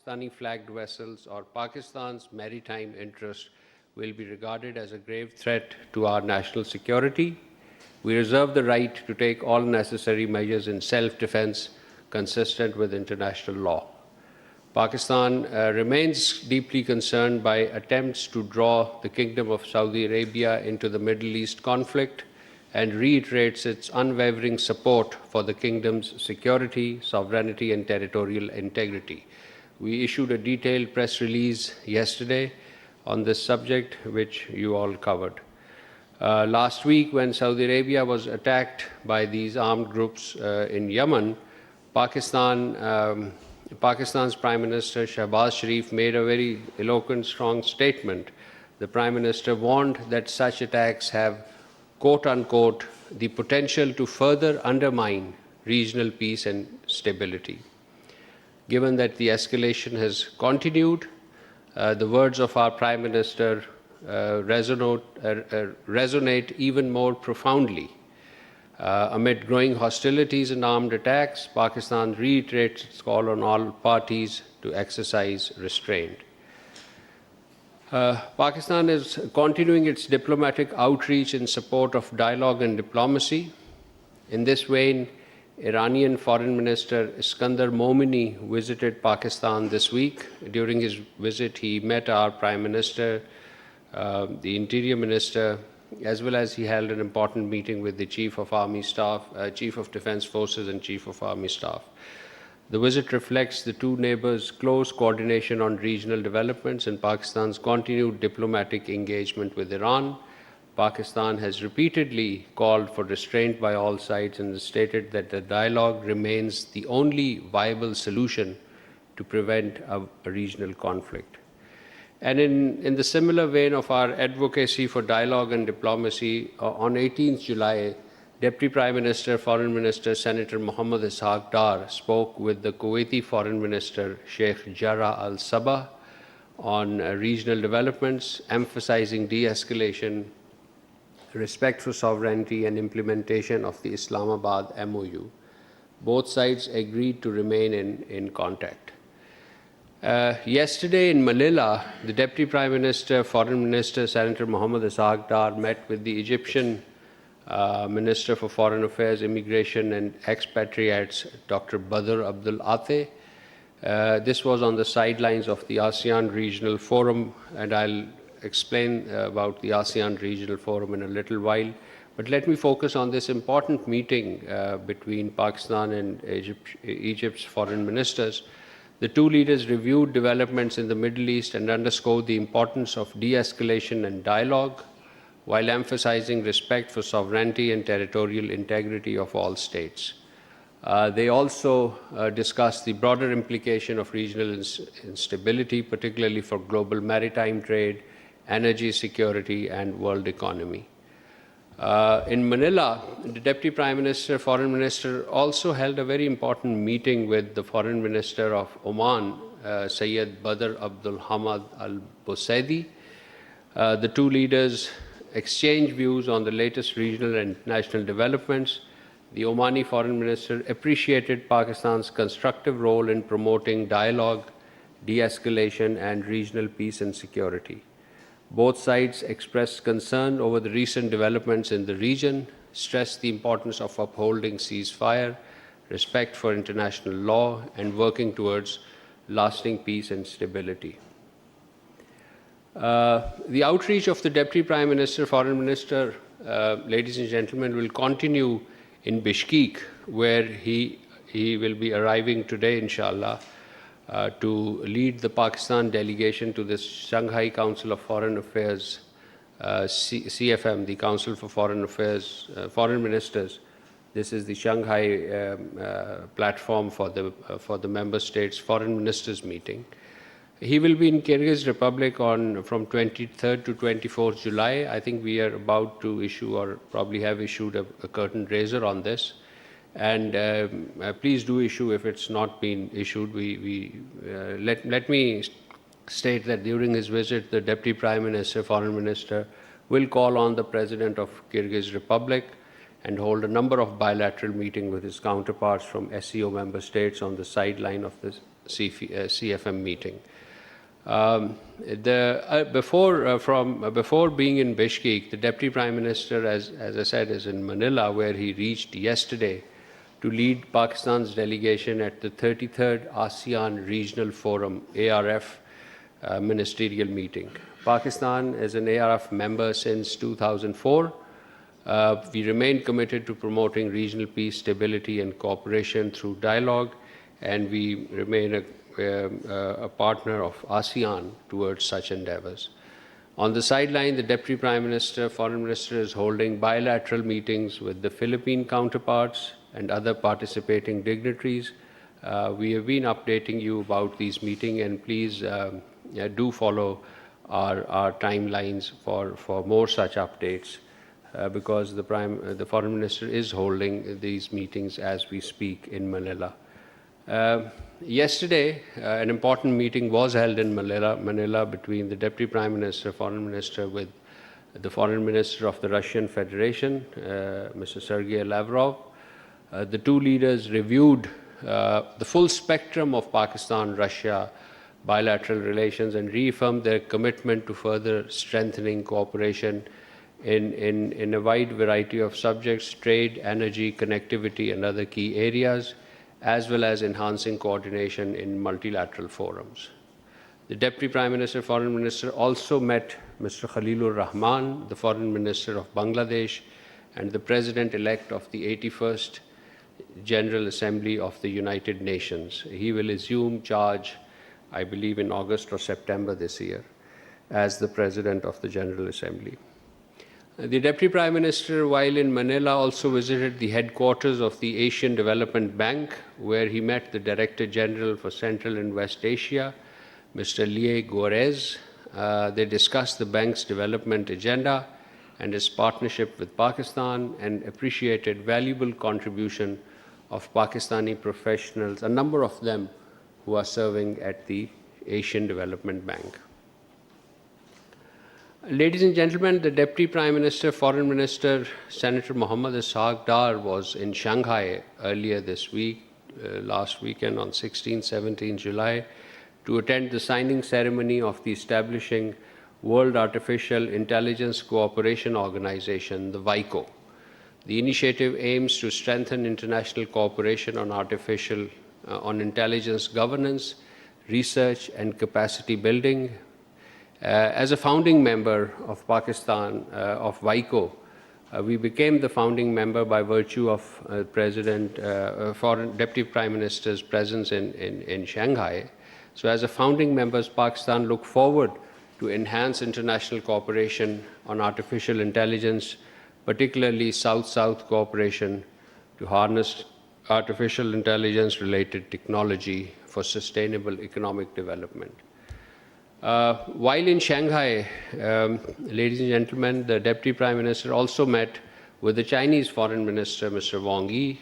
Pakistani flagged vessels or Pakistan's maritime interest will be regarded as a grave threat to our national security. We reserve the right to take all necessary measures in self-defense consistent with international law. Pakistan remains deeply concerned by attempts to draw the Kingdom of Saudi Arabia into the Middle East conflict and reiterates its unwavering support for the Kingdom's security, sovereignty, and territorial integrity. We issued a detailed press release yesterday on this subject, which you all covered. Last week, when Saudi Arabia was attacked by these armed groups in Yemen, Pakistan's Prime Minister Shahbaz Sharif made a very eloquent, strong statement. The Prime Minister warned that such attacks have, quote unquote, the potential to further undermine regional peace and stability. Given that the escalation has continued, the words of our Prime Minister resonate even more profoundly. Amid growing hostilities and armed attacks, Pakistan reiterates its call on all parties to exercise restraint. Pakistan is continuing its diplomatic outreach in support of dialogue and diplomacy. In this vein, Iranian Foreign Minister Iskandar Momini visited Pakistan this week. During his visit, he met our Prime Minister, the Interior Minister, as well as he held an important meeting with the Chief of Army Staff, Chief of Defense Forces and Chief of Army Staff. The visit reflects the two neighbors' close coordination on regional developments and Pakistan's continued diplomatic engagement with Iran. Pakistan has repeatedly called for restraint by all sides and has stated that the dialogue remains the only viable solution to prevent a regional conflict. And in the similar vein of our advocacy for dialogue and diplomacy, on 18th July, Deputy Prime Minister, Foreign Minister, Senator Mohammad Ishaq Dar spoke with the Kuwaiti Foreign Minister, Sheikh Jarrah Al Sabah, on regional developments, emphasizing de-escalation, respect for sovereignty, and implementation of the Islamabad MOU. Both sides agreed to remain in contact. Yesterday in Manila, the Deputy Prime Minister, Foreign Minister, Senator Mohammad Ishaq Dar met with the Egyptian Minister for Foreign Affairs, Immigration and Expatriates, Dr. Badr Abdul Ateh. This was on the sidelines of the ASEAN Regional Forum, and I'll explain about the ASEAN Regional Forum in a little while. But let me focus on this important meeting between Pakistan and Egypt's foreign ministers. The two leaders reviewed developments in the Middle East and underscored the importance of de-escalation and dialogue, while emphasizing respect for sovereignty and territorial integrity of all states. They also discussed the broader implication of regional instability, particularly for global maritime trade, energy security, and world economy. In Manila, the Deputy Prime Minister, Foreign Minister also held a very important meeting with the Foreign Minister of Oman, Sayyid Badr Abdul Hamad Al Busaidi. The two leaders exchanged views on the latest regional and national developments. The Omani Foreign Minister appreciated Pakistan's constructive role in promoting dialogue, de-escalation, and regional peace and security. Both sides expressed concern over the recent developments in the region, stressed the importance of upholding ceasefire, respect for international law, and working towards lasting peace and stability. The outreach of the Deputy Prime Minister, Foreign Minister, ladies and gentlemen, will continue in Bishkek, where he will be arriving today, inshallah, to lead the Pakistan delegation to the Shanghai Council of Foreign Affairs, CFM, the Council for Foreign Affairs, Foreign Ministers. This is the Shanghai platform for the member states' foreign ministers meeting. He will be in Kyrgyz Republic from 23rd to 24th July. I think we are about to issue or probably have issued a curtain raiser on this. And please do issue if it's not been issued. Let me state that during his visit, the Deputy Prime Minister, Foreign Minister, will call on the President of Kyrgyz Republic and hold a number of bilateral meetings with his counterparts from SCO member states on the sideline of this CFM meeting. Before being in Bishkek, the Deputy Prime Minister, as I said, is in Manila, where he reached yesterday to lead Pakistan's delegation at the 33rd ASEAN Regional Forum, ARF, ministerial meeting. Pakistan is an ARF member since 2004. We remain committed to promoting regional peace, stability, and cooperation through dialogue, and we remain a partner of ASEAN towards such endeavors. On the sideline, the Deputy Prime Minister, Foreign Minister, is holding bilateral meetings with the Philippine counterparts and other participating dignitaries. We have been updating you about these meetings, and please do follow our timelines for more such updates, because the Foreign Minister is holding these meetings as we speak in Manila. Yesterday, an important meeting was held in Manila between the Deputy Prime Minister, Foreign Minister, with the Foreign Minister of the Russian Federation, Mr. Sergei Lavrov. The two leaders reviewed the full spectrum of Pakistan-Russia bilateral relations and reaffirmed their commitment to further strengthening cooperation in a wide variety of subjects: trade, energy, connectivity, and other key areas, as well as enhancing coordination in multilateral forums. The Deputy Prime Minister, Foreign Minister also met Mr. Khalilur Rahman, the Foreign Minister of Bangladesh, and the President-elect of the 81st General Assembly of the United Nations. He will assume charge, I believe, in August or September this year as the President of the General Assembly. The Deputy Prime Minister, while in Manila, also visited the headquarters of the Asian Development Bank, where he met the Director General for Central and West Asia, Mr. Lie Gorez. They discussed the bank's development agenda and its partnership with Pakistan, and appreciated valuable contribution of Pakistani professionals, a number of them who are serving at the Asian Development Bank. Ladies and gentlemen, the Deputy Prime Minister, Foreign Minister, Senator Mohammad Ishaq Dar was in Shanghai earlier this week, last weekend on 16-17 July, to attend the signing ceremony of the establishing World Artificial Intelligence Cooperation Organization, the WICO. The initiative aims to strengthen international cooperation on intelligence governance, research, and capacity building. As a founding member of Pakistan, of WICO, we became the founding member by virtue of Deputy Prime Minister's presence in Shanghai. So as a founding member, Pakistan look forward to enhance international cooperation on artificial intelligence, particularly South-South cooperation, to harness artificial intelligence-related technology for sustainable economic development. While in Shanghai, ladies and gentlemen, the Deputy Prime Minister also met with the Chinese Foreign Minister, Mr. Wang Yi.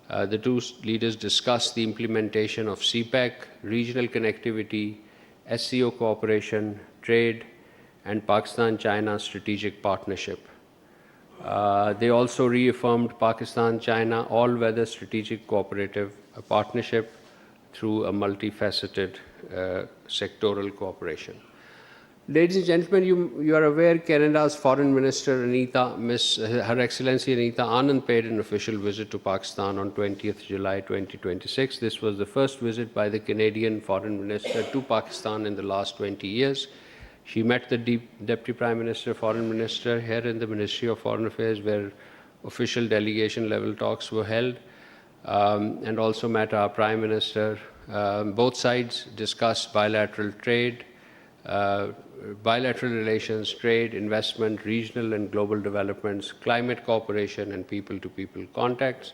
The two leaders discussed the implementation of CPEC, regional connectivity, SCO cooperation, trade, and Pakistan-China strategic partnership. They also reaffirmed Pakistan-China all-weather strategic cooperative partnership through a multifaceted sectoral cooperation. Ladies and gentlemen, you are aware Canada's Foreign Minister Her Excellency Anita Anand paid an official visit to Pakistan on 20th July 2026. This was the first visit by the Canadian Foreign Minister to Pakistan in the last 20 years. She met the Deputy Prime Minister, Foreign Minister here in the Ministry of Foreign Affairs, where official delegation level talks were held, and also met our Prime Minister. Both sides discussed bilateral trade, bilateral relations, trade, investment, regional and global developments, climate cooperation, and people-to-people contacts.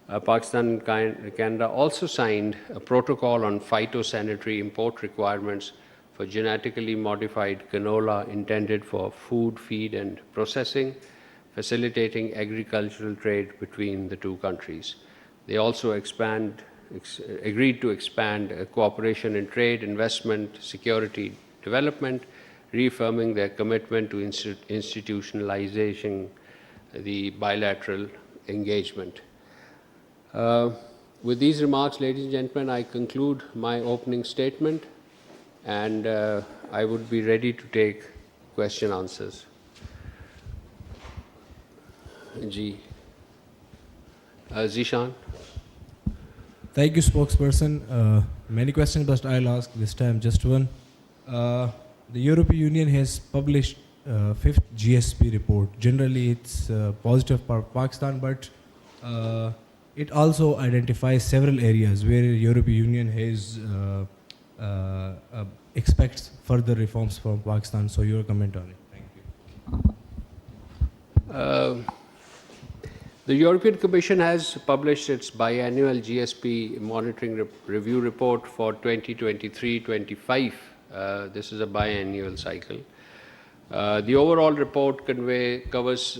Pakistan and Canada also signed a protocol on phytosanitary import requirements for genetically modified canola intended for food, feed, and processing, facilitating agricultural trade between the two countries. They also agreed to expand cooperation in trade, investment, security, development, reaffirming their commitment to institutionalizing the bilateral engagement. With these remarks, ladies and gentlemen, I conclude my opening statement, and I would be ready to take question answers. Zishan. Thank you, spokesperson. Many questions, but I'll ask this time just one. The European Union has published fifth GSP report. Generally, it's positive for Pakistan, but it also identifies several areas where European Union has expects further reforms from Pakistan. So your comment on it. Thank you. The European Commission has published its biannual GSP monitoring review report for 2023-25. This is a biannual cycle. The overall report covers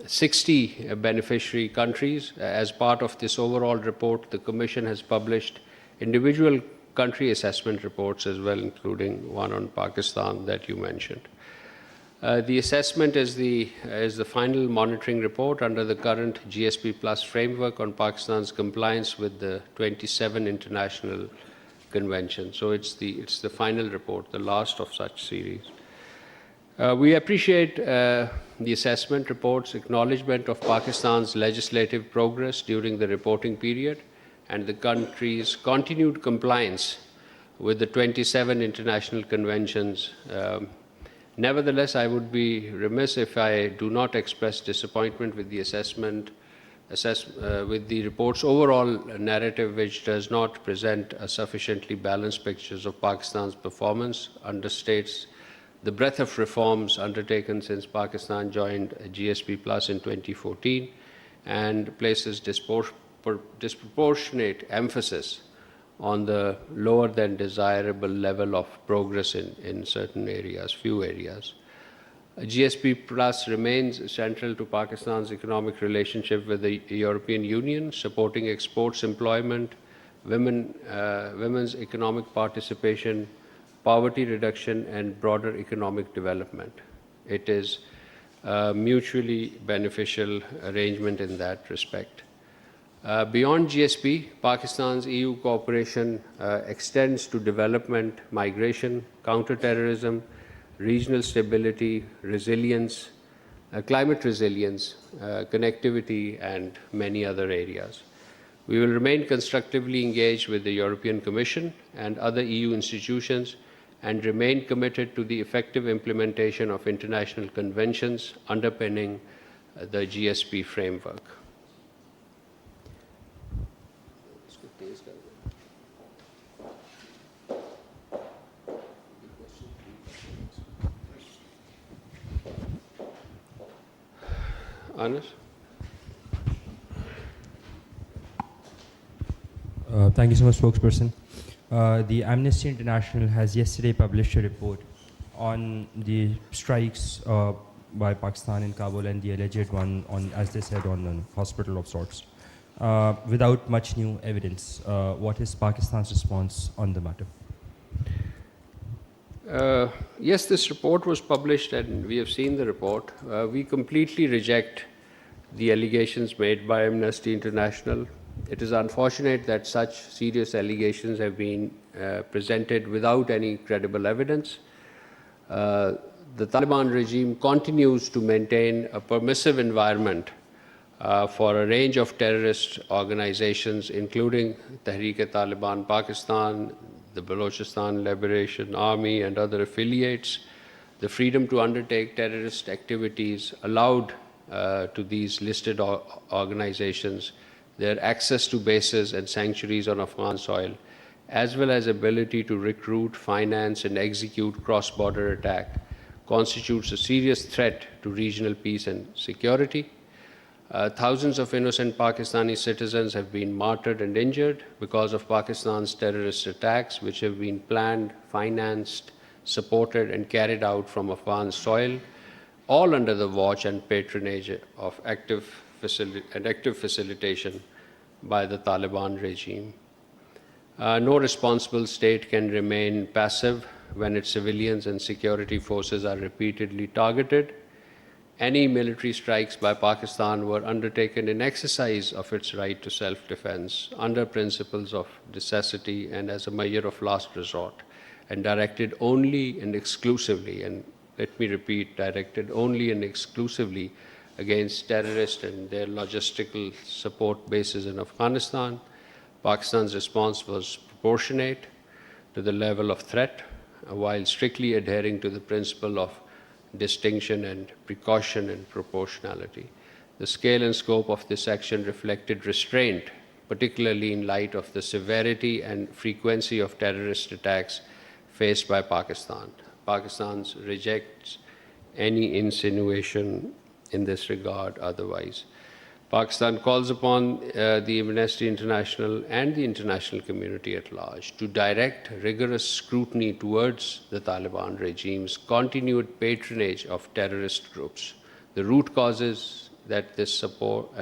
60 beneficiary countries. As part of this overall report, the Commission has published individual country assessment reports as well, including one on Pakistan that you mentioned. The assessment is the final monitoring report under the current GSP Plus framework on Pakistan's compliance with the 27 international conventions. So it's the final report, the last of such series. We appreciate the assessment report's acknowledgement of Pakistan's legislative progress during the reporting period and the country's continued compliance with the 27 international conventions. Nevertheless, I would be remiss if I do not express disappointment with the with the report's overall narrative, which does not present a sufficiently balanced picture of Pakistan's performance, understates the breadth of reforms undertaken since Pakistan joined GSP Plus in 2014, and places disproportionate emphasis on the lower than desirable level of progress in certain areas, few areas. GSP Plus remains central to Pakistan's economic relationship with the European Union, supporting exports, employment, women's economic participation, poverty reduction, and broader economic development. It is a mutually beneficial arrangement in that respect. Beyond GSP, Pakistan's EU cooperation extends to development, migration, counter-terrorism, regional stability, resilience, climate resilience, connectivity, and many other areas. We will remain constructively engaged with the European Commission and other EU institutions and remain committed to the effective implementation of international conventions underpinning the GSP framework. Anas? Thank you so much, spokesperson. The Amnesty International has yesterday published a report on the strikes by Pakistan in Kabul and the alleged one on, as they said, on a hospital of sorts. Without much new evidence, what is Pakistan's response on the matter? Yes, this report was published and we have seen the report. We completely reject the allegations made by Amnesty International. It is unfortunate that such serious allegations have been presented without any credible evidence. The Taliban regime continues to maintain a permissive environment for a range of terrorist organizations, including Tehreek-e-Taliban Pakistan, the Balochistan Liberation Army, and other affiliates. The freedom to undertake terrorist activities allowed to these listed organizations, their access to bases and sanctuaries on Afghan soil, as well as ability to recruit, finance, and execute cross-border attack, constitutes a serious threat to regional peace and security. Thousands of innocent Pakistani citizens have been martyred and injured because of Pakistan's terrorist attacks, which have been planned, financed, supported, and carried out from Afghan soil, all under the watch and patronage of active facilitation by the Taliban regime. No responsible state can remain passive when its civilians and security forces are repeatedly targeted. any military strikes by Pakistan were undertaken in exercise of its right to self-defense under principles of necessity and as a measure of last resort, and directed only and exclusively, and let me repeat, directed only and exclusively against terrorists and their logistical support bases in Afghanistan. Pakistan's response was proportionate to the level of threat, while strictly adhering to the principle of distinction and precaution and proportionality. The scale and scope of this action reflected restraint, particularly in light of the severity and frequency of terrorist attacks faced by Pakistan. Pakistan rejects any insinuation in this regard otherwise. Pakistan calls upon the Amnesty International and the international community at large to direct rigorous scrutiny towards the Taliban regime's continued patronage of terrorist groups. The root causes that this report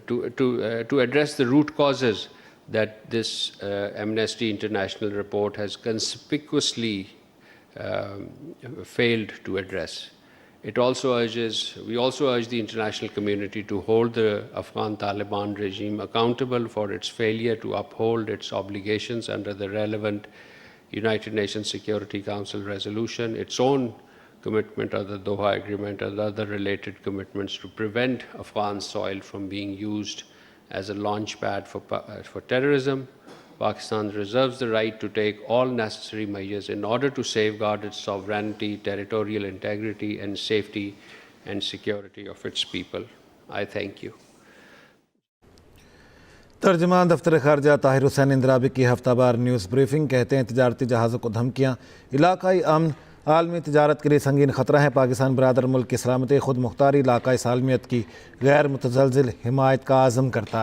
to address the root causes that this Amnesty International report has conspicuously failed to address. We also urge the international community to hold the Afghan Taliban regime accountable for its failure to uphold its obligations under the relevant United Nations Security Council resolution, its own commitment under the Doha Agreement and other related commitments to prevent Afghan soil from being used as a launchpad for terrorism. Pakistan reserves the right to take all necessary measures in order to safeguard its sovereignty, territorial integrity, and safety and security of its people. I thank you. तर्जमान दफ्तर खारजा ताहिर हुसैन इंद्राबी की हफ्तावार news briefing. कहते हैं तजारती जहाज़ों को धमकियाँ, इलाकाई अमन, आलमी तजारत के लिए संगीन ख़तरा है। पाकिस्तान बरादर मुल्क की सलामती, खुद मुख्तारी, इलाकाई सालमियत की गैर मुतज़लज़िल हिमायत का आज़म करता